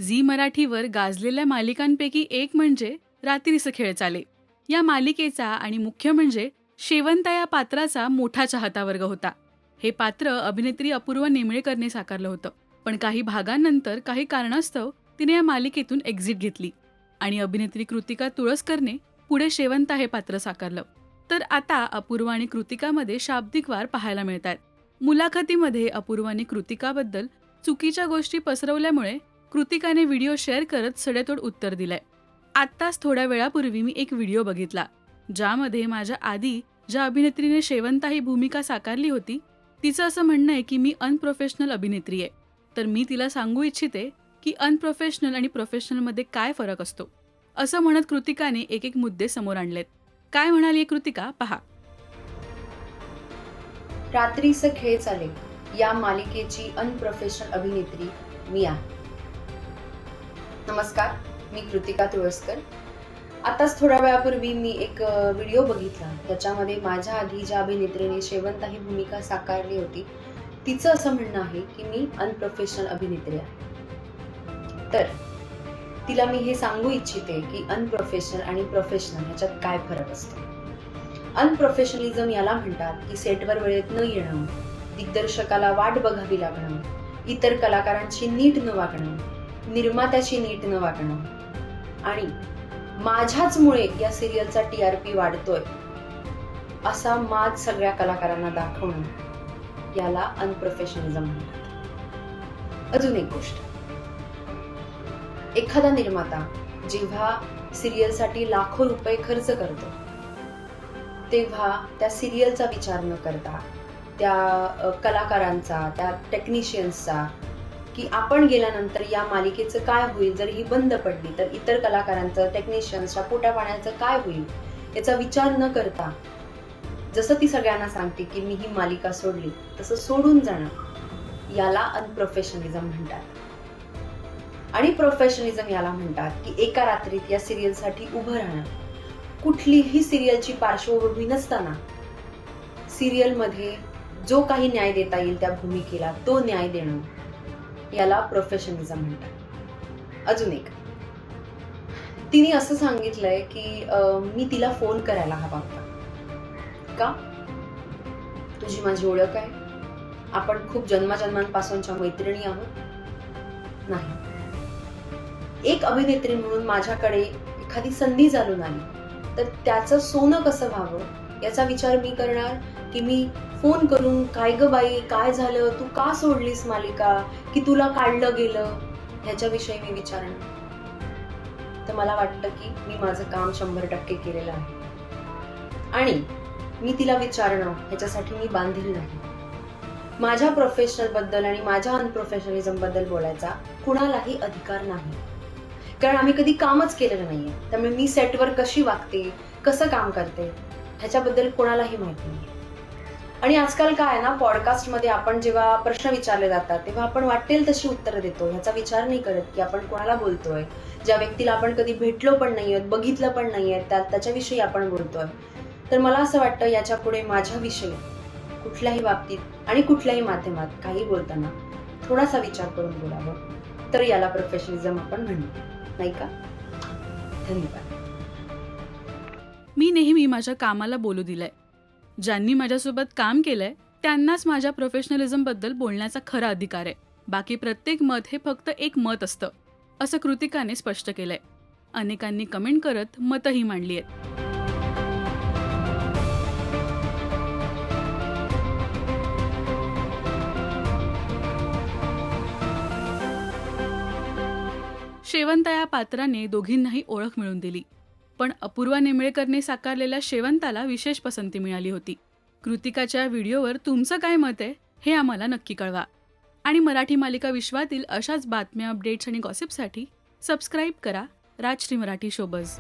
Zee मराठीवर गाजलेल्या मालिकांपैकी एक म्हणजे रात्रीचे खेळ चाले. या मालिकेचा आणि मुख्य म्हणजे शेवंता या पात्राचा मोठा चाहता वर्ग होता. हे पात्र अभिनेत्री अपूर्वा नेमळेकरने साकारलं होतं. पण काही भागांनंतर काही कारणास्तव तिने या मालिकेतून एक्झिट घेतली आणि अभिनेत्री कृतिका तुळसकरने पुढे शेवंता हे पात्र साकारलं. तर आता अपूर्वा आणि कृतिकामध्ये शाब्दिक वार पाहायला मिळतात. मुलाखतीमध्ये अपूर्वाने कृतिकाबद्दल चुकीच्या गोष्टी पसरवल्यामुळे कृतिकाने व्हिडिओ शेअर करत सडेतोड उत्तर दिलंय. आत्ताच थोड्या वेळापूर्वी मी एक व्हिडिओ बघितला ज्यामध्ये माझ्या आधी ज्या अभिनेत्रीने शेवंता ही भूमिका साकारली होती तिचं असं म्हणणं आहे की मी अनप्रोफेशनल अभिनेत्री आहे. तर मी तिला सांगू इच्छिते की अनप्रोफेशनल आणि प्रोफेशनलमध्ये काय फरक असतो. असं म्हणत कृतिकाने एक एक मुद्दे समोर आणलेत. काय म्हणाली कृतिका पहा. रात्रीचे खेळ चाले या मालिकेची अनप्रोफेशनल अभिनेत्री मी आहे. नमस्कार, मी कृतिका तुळसकर. आताच थोड्या वेळापूर्वी मी एक व्हिडिओ बघितला त्याच्यामध्ये माझ्या आधी ज्या अभिनेत्रीने शेवंता ही भूमिका साकारली होती तिचं असं म्हणणं आहे की मी अनप्रोफेशनल अभिनेत्री आहे. तर तिला मी हे सांगू इच्छिते की अनप्रोफेशनल आणि प्रोफेशनल ह्याच्यात काय फरक असतो. अनप्रोफेशनलिझम याला म्हणतात की सेटवर वेळेत न येणं, दिग्दर्शकाला वाट बघावी लागणं, इतर कलाकारांची नीट न वागणं, निर्मात्याची नीट न वागणं आणि माझ्याचमुळे या सिरियलचा TRP वाढतोय असा माज सगळ्या कलाकारांना दाखवणं, याला अनप्रोफेशनलिझम म्हणतात. अजून एक गोष्ट, एखादा निर्माता जेव्हा सिरियलसाठी लाखो रुपये खर्च करतो तेव्हा त्या सिरियलचा विचार न करता त्या कलाकारांचा, त्या टेक्निशियन्सचा, की आपण गेल्यानंतर या मालिकेचं काय होईल, जर ही बंद पडली तर इतर कलाकारांचं, टेक्निशियन्सच्या पोटा पाण्याचं काय होईल याचा विचार न करता जसं ती सगळ्यांना सांगते की मी ही मालिका सोडली तसं सोडून जाणं, याला अनप्रोफेशनलिझम म्हणतात. आणि प्रोफेशनलिझम याला म्हणतात की एका रात्रीत या सिरियलसाठी उभं राहणं, कुठलीही सिरियलची पार्श्वभूमी नसताना सिरियलमध्ये जो काही न्याय देता येईल त्या भूमिकेला तो न्याय देणं, याला प्रोफेशनलिझम म्हणतात. अजून एक, तिने असं सांगितलंय की मी तिला फोन करायला हवा होता. का? तुझी माझी ओळख आहे, आपण खूप जन्माजन्मांपासूनच्या मैत्रिणी आहोत? नाही. एक अभिनेत्री म्हणून माझ्याकडे एखादी संधी चालून आली तर त्याचं सोनं कसं व्हावं याचा विचार मी करणार की मी फोन करून काय ग बाई काय झालं, तू का सोडलीस मालिका, की तुला काढलं गेलं, ह्याच्याविषयी मी विचारणार. तर मला वाटतं की मी माझं काम 100% केलेलं आहे आणि मी तिला विचारणं ह्याच्यासाठी मी बांधील नाही. माझ्या प्रोफेशनल बद्दल आणि माझ्या अनप्रोफेशनलिझम बद्दल बोलायचा कुणालाही अधिकार नाही, कारण आम्ही कधी कामच केलेलं नाहीये. त्यामुळे मी सेटवर कशी वागते, कसं काम करते ह्याच्याबद्दल कोणालाही माहिती नाही. आणि आजकाल काय आहे ना, पॉडकास्टमध्ये आपण जेव्हा प्रश्न विचारले जातात तेव्हा आपण वाटेल तशी उत्तरं देतो, ह्याचा विचार नाही करत की आपण कोणाला बोलतोय, ज्या व्यक्तीला आपण कधी भेटलो पण नाहीये, बघितलं पण नाहीये, त्याच्याविषयी आपण बोलतोय. तर मला असं वाटतं याच्या पुढे माझ्याविषयी कुठल्याही बाबतीत आणि कुठल्याही माध्यमात काही बोलताना थोडासा विचार करून बोलावं, तर याला प्रोफेशनलिझम आपण म्हणतो, नाही का? धन्यवाद. मी नेहमी माझ्या कामाला बोलू दिलंय. ज्यांनी माझ्यासोबत काम केलंय त्यांनाच माझ्या प्रोफेशनलिझमबद्दल बोलण्याचा खरा अधिकार आहे. बाकी प्रत्येक मत हे फक्त एक मत असतं, असं कृतिकाने स्पष्ट केलंय. अनेकांनी कमेंट करत मतही मांडली आहेत. शेवंता या पात्राने दोघींनाही ओळख मिळवून दिली, पण अपूर्वा नेमळेकरने साकारलेल्या शेवंताला विशेष पसंती मिळाली होती. कृतिकाच्या व्हिडिओवर तुमचं काय मत आहे हे आम्हाला नक्की कळवा. आणि मराठी मालिका विश्वातील अशाच बातम्या, अपडेट्स आणि गॉसिपसाठी सबस्क्राईब करा राजश्री मराठी शोबज.